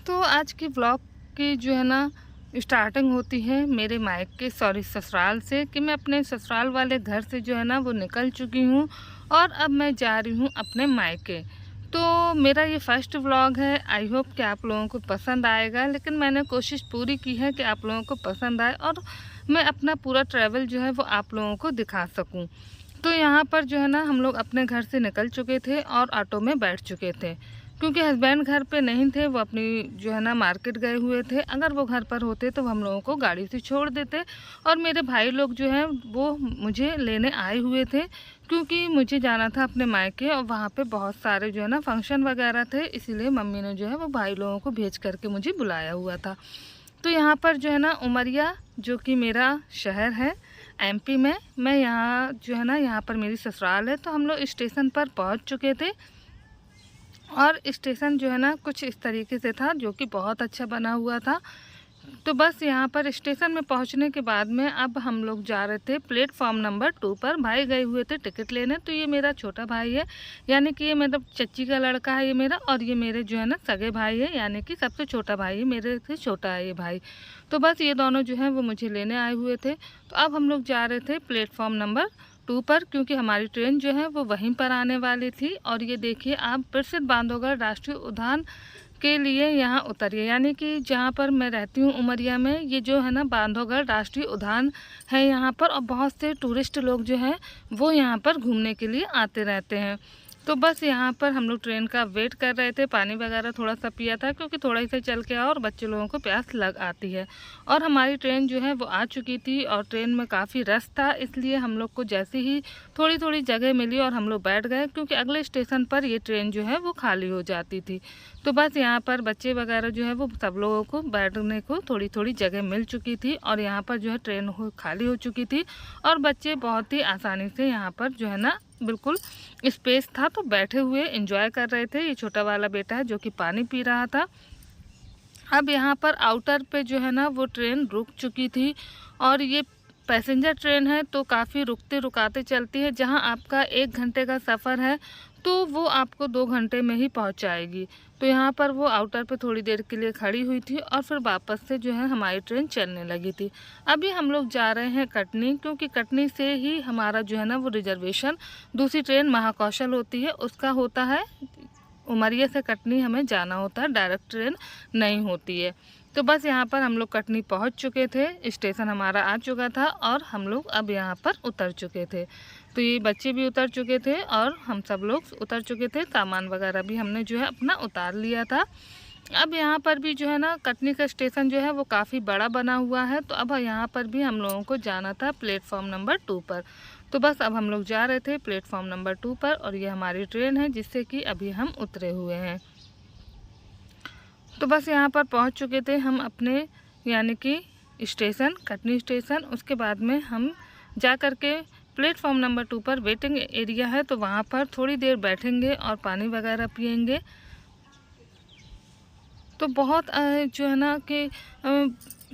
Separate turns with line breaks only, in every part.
तो आज की व्लॉग की जो है ना स्टार्टिंग होती है मेरे मायके ससुराल से कि मैं अपने ससुराल वाले घर से जो है ना वो निकल चुकी हूँ और अब मैं जा रही हूँ अपने मायके। तो मेरा ये फर्स्ट व्लॉग है। आई होप कि आप लोगों को पसंद आएगा, लेकिन मैंने कोशिश पूरी की है कि आप लोगों को पसंद आए और मैं अपना पूरा ट्रैवल जो है वो आप लोगों को दिखा सकूँ। तो यहाँ पर जो है ना हम लोग अपने घर से निकल चुके थे और ऑटो में बैठ चुके थे, क्योंकि हस्बैंड घर पे नहीं थे। वो अपनी जो है ना मार्केट गए हुए थे। अगर वो घर पर होते तो हम लोगों को गाड़ी से छोड़ देते और मेरे भाई लोग जो हैं वो मुझे लेने आए हुए थे, क्योंकि मुझे जाना था अपने मायके और वहाँ पे बहुत सारे जो है ना फंक्शन वगैरह थे। इसीलिए मम्मी ने जो है वो भाई लोगों को भेज करके मुझे बुलाया हुआ था। तो यहाँ पर जो है ना उमरिया, जो कि मेरा शहर है एमपी में, मैं यहाँ जो है ना यहाँ पर मेरी ससुराल है। तो हम लोग स्टेशन पर पहुँच चुके थे और स्टेशन जो है ना कुछ इस तरीके से था, जो कि बहुत अच्छा बना हुआ था। तो बस यहाँ पर स्टेशन में पहुँचने के बाद में अब हम लोग जा रहे थे प्लेटफॉर्म नंबर 2 पर। भाई गए हुए थे टिकट लेने। तो ये मेरा छोटा भाई है, यानी कि ये मतलब चच्ची का लड़का है ये मेरा, और ये मेरे जो है ना सगे भाई है, यानी कि सबसे छोटा भाई है, मेरे से छोटा है ये भाई। तो बस ये दोनों जो हैं वो मुझे लेने आए हुए थे। तो अब हम लोग जा रहे थे प्लेटफॉर्म नंबर 2 पर, क्योंकि हमारी ट्रेन जो है वो वहीं पर आने वाली थी। और ये देखिए आप प्रसिद्ध बांधवगढ़ राष्ट्रीय उद्यान के लिए यहाँ उतरिए, यानी कि जहाँ पर मैं रहती हूँ उमरिया में, ये जो है ना बांधवगढ़ राष्ट्रीय उद्यान है यहाँ पर। और बहुत से टूरिस्ट लोग जो हैं वो यहाँ पर घूमने के लिए आते रहते हैं। तो बस यहाँ पर हम लोग ट्रेन का वेट कर रहे थे। पानी वगैरह थोड़ा सा पिया था, क्योंकि थोड़ा ही से चल के आओ और बच्चे लोगों को प्यास लग आती है। और हमारी ट्रेन जो है वो आ चुकी थी और ट्रेन में काफ़ी रश था, इसलिए हम लोग को जैसे ही थोड़ी थोड़ी जगह मिली और हम लोग बैठ गए, क्योंकि अगले स्टेशन पर ये ट्रेन जो है वो खाली हो जाती थी। तो बस यहाँ पर बच्चे वगैरह जो है वो सब लोगों को बैठने को थोड़ी थोड़ी जगह मिल चुकी थी और यहाँ पर जो है ट्रेन खाली हो चुकी थी। और बच्चे बहुत ही आसानी से यहाँ पर जो है ना बिल्कुल स्पेस था तो बैठे हुए एंजॉय कर रहे थे। ये छोटा वाला बेटा है जो कि पानी पी रहा था। अब यहाँ पर आउटर पे जो है ना वो ट्रेन रुक चुकी थी और ये पैसेंजर ट्रेन है तो काफ़ी रुकते रुकाते चलती है। जहाँ आपका 1 घंटे का सफ़र है तो वो आपको 2 घंटे में ही पहुँचाएगी। तो यहाँ पर वो आउटर पे थोड़ी देर के लिए खड़ी हुई थी और फिर वापस से जो है हमारी ट्रेन चलने लगी थी। अभी हम लोग जा रहे हैं कटनी, क्योंकि कटनी से ही हमारा जो है ना वो रिजर्वेशन दूसरी ट्रेन महाकौशल होती है उसका होता है। उमरिया से कटनी हमें जाना होता है, डायरेक्ट ट्रेन नहीं होती है। तो बस यहाँ पर हम लोग कटनी पहुँच चुके थे, स्टेशन हमारा आ चुका था और हम लोग अब यहाँ पर उतर चुके थे। तो ये बच्चे भी उतर चुके थे और हम सब लोग उतर चुके थे। सामान वगैरह भी हमने जो है अपना उतार लिया था। अब यहाँ पर भी जो है ना कटनी का स्टेशन जो है वो काफ़ी बड़ा बना हुआ है। तो अब यहाँ पर भी हम लोगों को जाना था प्लेटफॉर्म नंबर 2 पर। तो बस अब हम लोग जा रहे थे प्लेटफॉर्म नंबर 2 पर और ये हमारी ट्रेन है जिससे कि अभी हम उतरे हुए हैं। तो बस यहाँ पर पहुँच चुके थे हम अपने, यानी कि स्टेशन कटनी स्टेशन। उसके बाद में हम जा कर के प्लेटफॉर्म नंबर 2 पर वेटिंग एरिया है तो वहाँ पर थोड़ी देर बैठेंगे और पानी वगैरह पिएंगे। तो बहुत जो है ना कि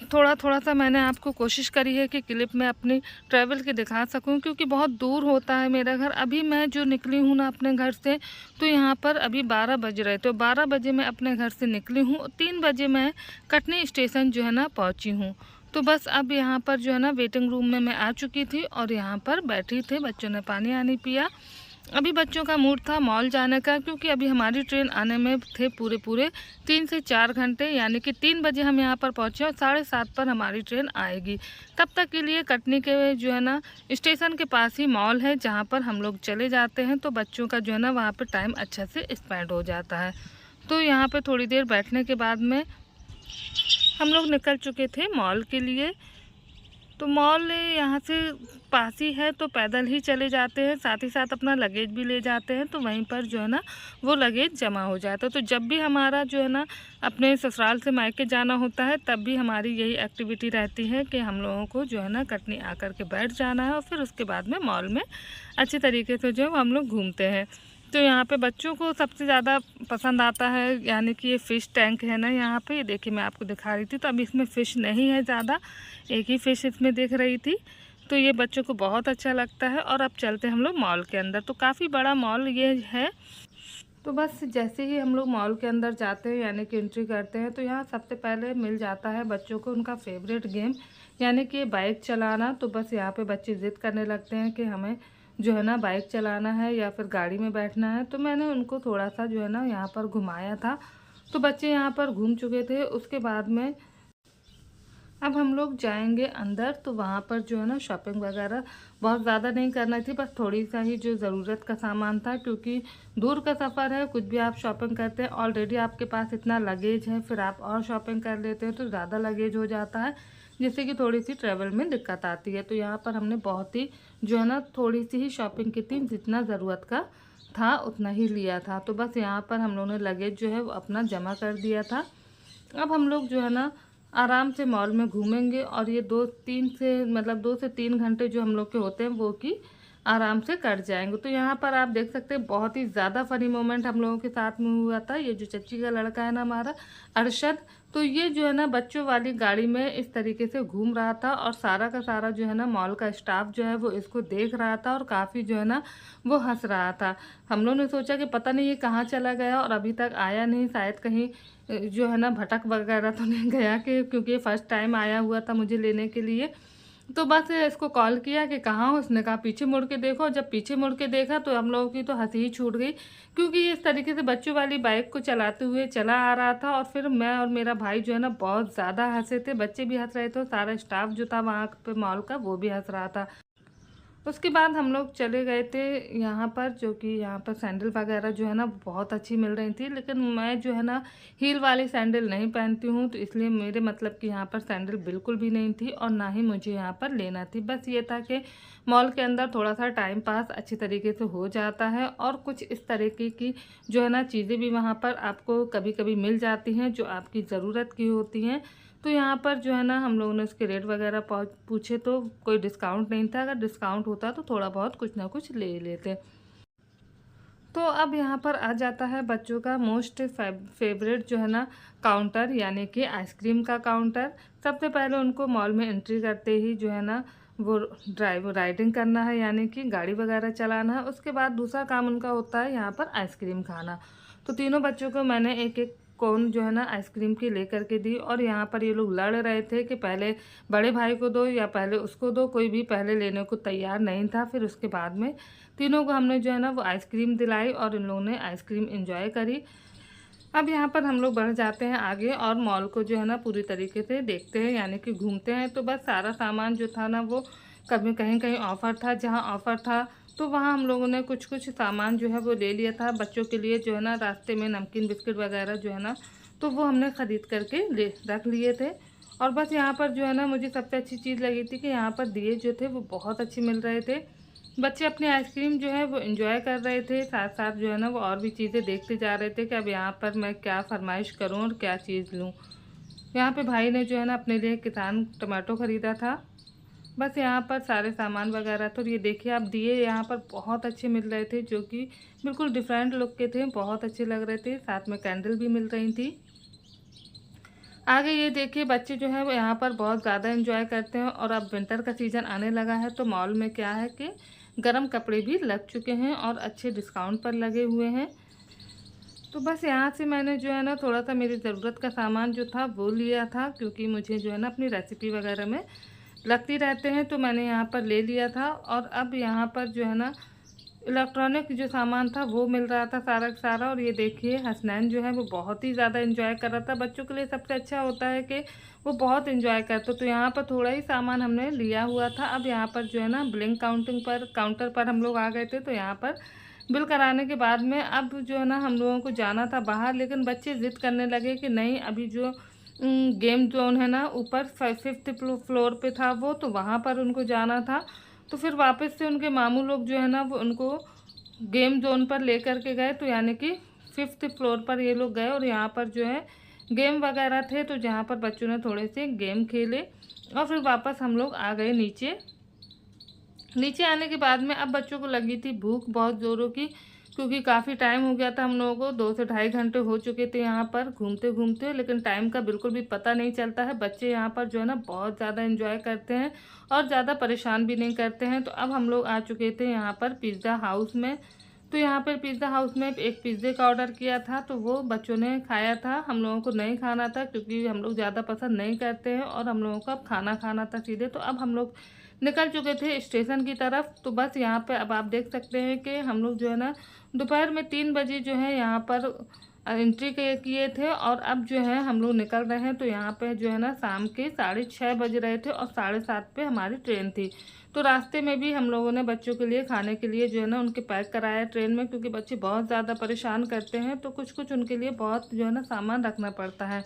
थोड़ा थोड़ा सा मैंने आपको कोशिश करी है कि क्लिप में अपनी ट्रैवल की दिखा सकूं, क्योंकि बहुत दूर होता है मेरा घर। अभी मैं जो निकली हूँ ना अपने घर से, तो यहाँ पर अभी 12 बज रहे। तो 12 बजे मैं अपने घर से निकली हूँ, 3 बजे मैं कटनी स्टेशन जो है ना पहुँची हूँ। तो बस अब यहाँ पर जो है ना वेटिंग रूम में मैं आ चुकी थी और यहाँ पर बैठी थी। बच्चों ने पानी आनी पिया। अभी बच्चों का मूड था मॉल जाने का, क्योंकि अभी हमारी ट्रेन आने में थे पूरे 3 से 4 घंटे, यानी कि 3 बजे हम यहाँ पर पहुँचे और 7:30 पर हमारी ट्रेन आएगी। तब तक के लिए कटनी के जो है ना स्टेशन के पास ही मॉल है जहाँ पर हम लोग चले जाते हैं। तो बच्चों का जो है ना वहाँ पर टाइम अच्छा से स्पेंड हो जाता है। तो यहाँ पर थोड़ी देर बैठने के बाद में हम लोग निकल चुके थे मॉल के लिए। तो मॉल यहाँ से पास ही है तो पैदल ही चले जाते हैं, साथ ही साथ अपना लगेज भी ले जाते हैं। तो वहीं पर जो है ना वो लगेज जमा हो जाता है। तो जब भी हमारा जो है ना अपने ससुराल से मायके जाना होता है तब भी हमारी यही एक्टिविटी रहती है कि हम लोगों को जो है ना कटनी आकर के बैठ जाना है और फिर उसके बाद में मॉल में अच्छे तरीके से जो है वो हम लोग घूमते हैं। तो यहाँ पे बच्चों को सबसे ज़्यादा पसंद आता है, यानी कि ये फ़िश टैंक है ना यहाँ पे, ये देखिए मैं आपको दिखा रही थी। तो अब इसमें फ़िश नहीं है ज़्यादा, एक ही फ़िश इसमें दिख रही थी। तो ये बच्चों को बहुत अच्छा लगता है। और अब चलते हम लोग मॉल के अंदर। तो काफ़ी बड़ा मॉल ये है। तो बस जैसे ही हम लोग मॉल के अंदर जाते हैं यानी कि एंट्री करते हैं, तो यहाँ सबसे पहले मिल जाता है बच्चों को उनका फेवरेट गेम यानी कि बाइक चलाना। तो बस यहाँ पे बच्चे ज़िद करने लगते हैं कि हमें जो है ना बाइक चलाना है या फिर गाड़ी में बैठना है। तो मैंने उनको थोड़ा सा जो है ना यहाँ पर घुमाया था, तो बच्चे यहाँ पर घूम चुके थे। उसके बाद में अब हम लोग जाएंगे अंदर, तो वहाँ पर जो है ना शॉपिंग वगैरह बहुत ज़्यादा नहीं करना थी, बस थोड़ी सा ही जो ज़रूरत का सामान था, क्योंकि दूर का सफ़र है। कुछ भी आप शॉपिंग करते हैं, ऑलरेडी आपके पास इतना लगेज है, फिर आप और शॉपिंग कर लेते हैं तो ज़्यादा लगेज हो जाता है, जिससे कि थोड़ी सी ट्रैवल में दिक्कत आती है। तो यहाँ पर हमने बहुत ही जो है ना थोड़ी सी ही शॉपिंग की थी, जितना ज़रूरत का था उतना ही लिया था। तो बस यहाँ पर हम लोगों ने लगेज जो है वो अपना जमा कर दिया था। अब हम लोग जो है ना आराम से मॉल में घूमेंगे, और ये 2 से 3 घंटे जो हम लोग के होते हैं वो कि आराम से कट जाएंगे। तो यहाँ पर आप देख सकते हैं बहुत ही ज़्यादा फ़नी मोमेंट हम लोगों के साथ में हुआ था। ये जो चच्ची का लड़का है ना हमारा अरशद, तो ये जो है ना बच्चों वाली गाड़ी में इस तरीके से घूम रहा था, और सारा का सारा जो है ना मॉल का स्टाफ जो है वो इसको देख रहा था और काफ़ी जो है ना वो हंस रहा था। हम लोगों ने सोचा कि पता नहीं ये कहाँ चला गया और अभी तक आया नहीं, शायद कहीं जो है ना भटक वगैरह तो नहीं गया, कि क्योंकि ये फर्स्ट टाइम आया हुआ था मुझे लेने के लिए। तो बस इसको कॉल किया कि कहाँ हो, उसने कहा पीछे मुड़ के देखो। जब पीछे मुड़ के देखा तो हम लोगों की तो हंसी ही छूट गई, क्योंकि ये इस तरीके से बच्चों वाली बाइक को चलाते हुए चला आ रहा था। और फिर मैं और मेरा भाई जो है ना बहुत ज़्यादा हंसे थे, बच्चे भी हंस रहे थे, सारा स्टाफ जो था वहाँ पे मॉल का वो भी हंस रहा था। उसके बाद हम लोग चले गए थे यहाँ पर, जो कि यहाँ पर सैंडल वगैरह जो है ना बहुत अच्छी मिल रही थी, लेकिन मैं जो है ना हील वाली सैंडल नहीं पहनती हूँ, तो इसलिए मेरे मतलब कि यहाँ पर सैंडल बिल्कुल भी नहीं थी और ना ही मुझे यहाँ पर लेना थी। बस ये था कि मॉल के अंदर थोड़ा सा टाइम पास अच्छी तरीके से हो जाता है, और कुछ इस तरीके की जो है ना चीज़ें भी वहाँ पर आपको कभी कभी मिल जाती हैं जो आपकी ज़रूरत की होती हैं। तो यहाँ पर जो है ना हम लोगों ने उसके रेट वगैरह पूछे, तो कोई डिस्काउंट नहीं था। अगर डिस्काउंट होता तो थोड़ा बहुत कुछ ना कुछ ले लेते। तो अब यहाँ पर आ जाता है बच्चों का मोस्ट फेवरेट जो है ना काउंटर, यानी कि आइसक्रीम का काउंटर। सबसे पहले उनको मॉल में एंट्री करते ही जो है ना वो राइडिंग करना है, यानी कि गाड़ी वगैरह चलाना है। उसके बाद दूसरा काम उनका होता है यहाँ पर आइसक्रीम खाना। तो तीनों बच्चों को मैंने एक एक कोन जो है ना आइसक्रीम की लेकर के दी, और यहाँ पर ये लोग लड़ रहे थे कि पहले बड़े भाई को दो या पहले उसको दो, कोई भी पहले लेने को तैयार नहीं था। फिर उसके बाद में तीनों को हमने जो है ना वो आइसक्रीम दिलाई, और इन लोगों ने आइसक्रीम एंजॉय करी। अब यहाँ पर हम लोग बढ़ जाते हैं आगे, और मॉल को जो है ना पूरी तरीके से देखते हैं, यानी कि घूमते हैं। तो बस सारा सामान जो था ना वो कभी कहीं कहीं ऑफ़र था, जहाँ ऑफ़र था तो वहाँ हम लोगों ने कुछ कुछ सामान जो है वो ले लिया था। बच्चों के लिए जो है ना रास्ते में नमकीन बिस्किट वगैरह जो है ना तो वो हमने ख़रीद करके ले रख लिए थे। और बस यहाँ पर जो है ना मुझे सबसे अच्छी चीज़ लगी थी कि यहाँ पर दिए जो थे वो बहुत अच्छे मिल रहे थे। बच्चे अपनी आइसक्रीम जो है वो एंजॉय कर रहे थे, साथ साथ जो है ना वो और भी चीज़ें देखते जा रहे थे कि अब यहाँ पर मैं क्या फरमाइश करूँ और क्या चीज़ लूँ। यहाँ पे भाई ने जो है ना अपने लिए किसान टमाटो ख़रीदा था। बस यहाँ पर सारे सामान वगैरह, तो ये देखिए आप दिए यहाँ पर बहुत अच्छे मिल रहे थे, जो कि बिल्कुल डिफरेंट लुक के थे, बहुत अच्छे लग रहे थे। साथ में कैंडल भी मिल रही थी। आगे ये देखिए बच्चे जो है वो यहाँ पर बहुत ज़्यादा एंजॉय करते हैं, और अब विंटर का सीज़न आने लगा है तो मॉल में क्या है कि गर्म कपड़े भी लग चुके हैं और अच्छे डिस्काउंट पर लगे हुए हैं। तो बस यहाँ से मैंने जो है ना थोड़ा सा मेरी ज़रूरत का सामान जो था वो लिया था, क्योंकि मुझे जो है ना अपनी रेसिपी वगैरह में लगती रहते हैं, तो मैंने यहाँ पर ले लिया था। और अब यहाँ पर जो है ना इलेक्ट्रॉनिक जो सामान था वो मिल रहा था सारा का सारा। और ये देखिए हसनैन जो है वो बहुत ही ज़्यादा एंजॉय कर रहा था। बच्चों के लिए सबसे अच्छा होता है कि वो बहुत एंजॉय करते। तो यहाँ पर थोड़ा ही सामान हमने लिया हुआ था। अब यहाँ पर जो है ना बिलिंग काउंटर पर हम लोग आ गए थे। तो यहाँ पर बिल कराने के बाद में अब जो है ना हम लोगों को जाना था बाहर, लेकिन बच्चे ज़िद करने लगे कि नहीं, अभी जो गेम जोन है ना ऊपर 5th फ्लोर पे था वो, तो वहाँ पर उनको जाना था। तो फिर वापस से उनके मामू लोग जो है ना वो उनको गेम जोन पर ले कर के गए, तो यानी कि 5th फ्लोर पर ये लोग गए, और यहाँ पर जो है गेम वगैरह थे, तो जहाँ पर बच्चों ने थोड़े से गेम खेले, और फिर वापस हम लोग आ गए नीचे। नीचे आने के बाद में अब बच्चों को लगी थी भूख बहुत ज़ोरों की, क्योंकि काफ़ी टाइम हो गया था हम लोगों को, 2 से ढाई घंटे हो चुके थे यहाँ पर घूमते घूमते, लेकिन टाइम का बिल्कुल भी पता नहीं चलता है। बच्चे यहाँ पर जो है ना बहुत ज़्यादा एंजॉय करते हैं और ज़्यादा परेशान भी नहीं करते हैं। तो अब हम लोग आ चुके थे यहाँ पर पिज़्ज़ा हाउस में। तो यहाँ पर पिज़्ज़ा हाउस में एक पिज़्ज़े का ऑर्डर किया था, तो वो बच्चों ने खाया था, हम लोगों को नहीं खाना था क्योंकि हम लोग ज़्यादा पसंद नहीं करते हैं और हम लोगों को अब खाना खाना था सीधे। तो अब हम लोग निकल चुके थे स्टेशन की तरफ। तो बस यहाँ पे अब आप देख सकते हैं कि हम लोग जो है ना दोपहर में 3 बजे जो है यहाँ पर एंट्री किए थे और अब जो है हम लोग निकल रहे हैं। तो यहाँ पे जो है ना शाम के 6:30 बज रहे थे और 7:30 पे हमारी ट्रेन थी। तो रास्ते में भी हम लोगों ने बच्चों के लिए खाने के लिए जो है ना उनके पैक कराया ट्रेन में, क्योंकि बच्चे बहुत ज़्यादा परेशान करते हैं, तो कुछ कुछ उनके लिए बहुत जो है ना सामान रखना पड़ता है।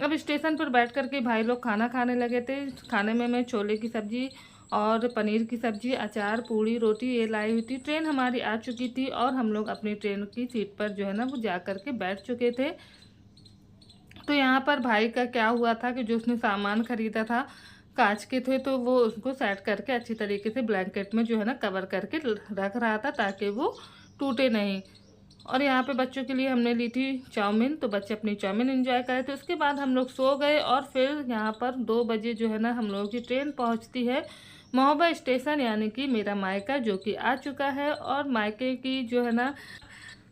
अब स्टेशन पर बैठ कर के भाई लोग खाना खाने लगे थे। खाने में मैं छोले की सब्ज़ी और पनीर की सब्ज़ी, अचार, पूड़ी, रोटी ये लाई हुई थी। ट्रेन हमारी आ चुकी थी और हम लोग अपनी ट्रेन की सीट पर जो है ना वो जा कर के बैठ चुके थे। तो यहाँ पर भाई का क्या हुआ था कि जो उसने सामान ख़रीदा था कांच के थे, तो वो उसको सेट करके अच्छी तरीके से ब्लैंकेट में जो है ना कवर करके रख रहा था ताकि वो टूटे नहीं। और यहाँ पे बच्चों के लिए हमने ली थी चाउमीन, तो बच्चे अपनी चाउमीन एंजॉय कर रहे थे। उसके बाद हम लोग सो गए और फिर यहाँ पर 2 बजे जो है ना हम लोगों की ट्रेन पहुँचती है महोबा स्टेशन, यानी कि मेरा मायका जो कि आ चुका है। और मायके की जो है ना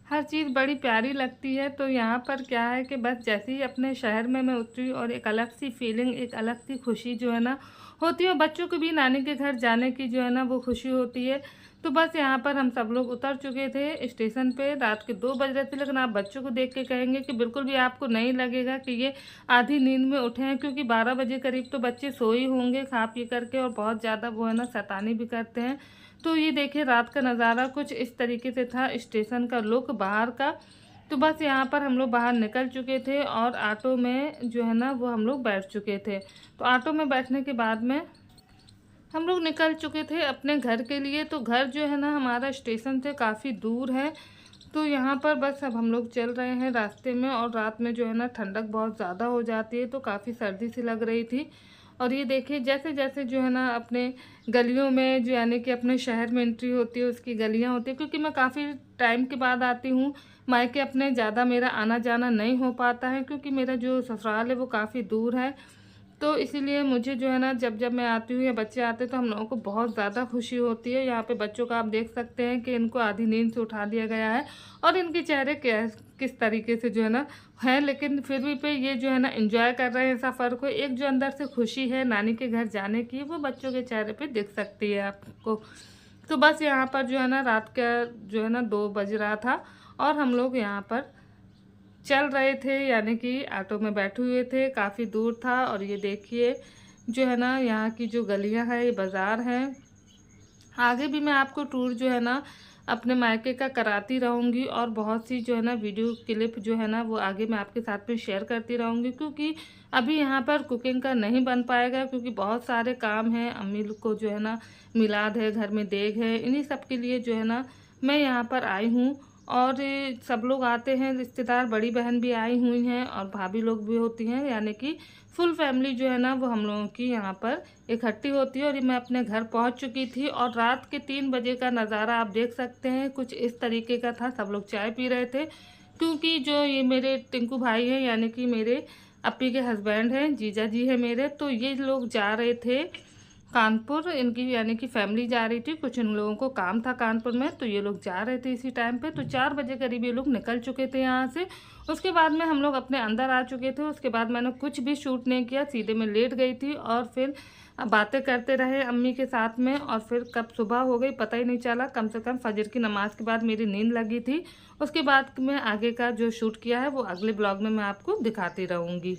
हर चीज़ बड़ी प्यारी लगती है। तो यहाँ पर क्या है कि बस जैसे ही अपने शहर में मैं उतरी और एक अलग सी फीलिंग, एक अलग सी खुशी जो है ना होती है, और बच्चों को भी नानी के घर जाने की जो है ना वो खुशी होती है। तो बस यहाँ पर हम सब लोग उतर चुके थे स्टेशन पे, रात के 2 बज रहे थे। लेकिन आप बच्चों को देख के कहेंगे कि बिल्कुल भी आपको नहीं लगेगा कि ये आधी नींद में उठे हैं, क्योंकि 12 बजे करीब तो बच्चे सो ही होंगे खा पी करके, और बहुत ज़्यादा वो है ना शैतानी भी करते हैं। तो ये देखिए रात का नज़ारा कुछ इस तरीके से था, स्टेशन का लुक बाहर का। तो बस यहाँ पर हम लोग बाहर निकल चुके थे और ऑटो में जो है ना वो हम लोग बैठ चुके थे। तो ऑटो में बैठने के बाद में हम लोग निकल चुके थे अपने घर के लिए। तो घर जो है ना हमारा स्टेशन से काफ़ी दूर है। तो यहाँ पर बस अब हम लोग चल रहे हैं रास्ते में, और रात में जो है ना ठंडक बहुत ज़्यादा हो जाती है, तो काफ़ी सर्दी सी लग रही थी। और ये देखिए जैसे जैसे जो है ना अपने गलियों में, जो यानी कि अपने शहर में एंट्री होती है उसकी गलियाँ होती है, क्योंकि मैं काफ़ी टाइम के बाद आती हूँ मायके अपने, ज़्यादा मेरा आना जाना नहीं हो पाता है क्योंकि मेरा जो ससुराल है वो काफ़ी दूर है। तो इसीलिए मुझे जो है ना जब जब मैं आती हूँ या बच्चे आते हैं तो हम लोगों को बहुत ज़्यादा खुशी होती है। यहाँ पे बच्चों का आप देख सकते हैं कि इनको आधी नींद से उठा दिया गया है और इनके चेहरे किस तरीके से जो है ना है, लेकिन फिर भी पे ये जो है ना एंजॉय कर रहे हैं सफ़र को। एक जो अंदर से खुशी है नानी के घर जाने की, वो बच्चों के चेहरे पे दिख सकती है आपको। तो बस यहाँ पर जो है ना रात का जो है ना 2 बज रहा था और हम लोग यहाँ पर चल रहे थे, यानी कि ऑटो में बैठे हुए थे, काफ़ी दूर था। और ये देखिए जो है ना यहाँ की जो गलियां हैं, ये बाज़ार हैं। आगे भी मैं आपको टूर जो है ना अपने मायके का कराती रहूँगी और बहुत सी जो है ना वीडियो क्लिप जो है ना वो आगे मैं आपके साथ में शेयर करती रहूँगी, क्योंकि अभी यहाँ पर कुकिंग का नहीं बन पाएगा क्योंकि बहुत सारे काम हैं। अम्मी लोग को जो है ना मिलाद है, घर में देग है, इन्हीं सब के लिए जो है ना मैं यहाँ पर आई हूँ। और सब लोग आते हैं रिश्तेदार, बड़ी बहन भी आई हुई हैं और भाभी लोग भी होती हैं, यानी कि फुल फैमिली जो है ना वो हम लोगों की यहाँ पर इकट्ठी होती है। और ये मैं अपने घर पहुँच चुकी थी और रात के 3 बजे का नज़ारा आप देख सकते हैं, कुछ इस तरीके का था। सब लोग चाय पी रहे थे क्योंकि जो ये मेरे टिंकू भाई हैं, यानी कि मेरे अपी के हस्बैंड हैं, जीजा जी हैं मेरे, तो ये लोग जा रहे थे कानपुर, इनकी यानी कि फैमिली जा रही थी, कुछ इन लोगों को काम था कानपुर में, तो ये लोग जा रहे थे इसी टाइम पे। तो 4 बजे करीब ये लोग निकल चुके थे यहाँ से। उसके बाद में हम लोग अपने अंदर आ चुके थे। उसके बाद मैंने कुछ भी शूट नहीं किया, सीधे मैं लेट गई थी और फिर बातें करते रहे अम्मी के साथ में। और फिर कब सुबह हो गई पता ही नहीं चला, कम से कम फजर की नमाज़ के बाद मेरी नींद लगी थी। उसके बाद मैं आगे का जो शूट किया है वो अगले ब्लॉग में मैं आपको दिखाती रहूँगी।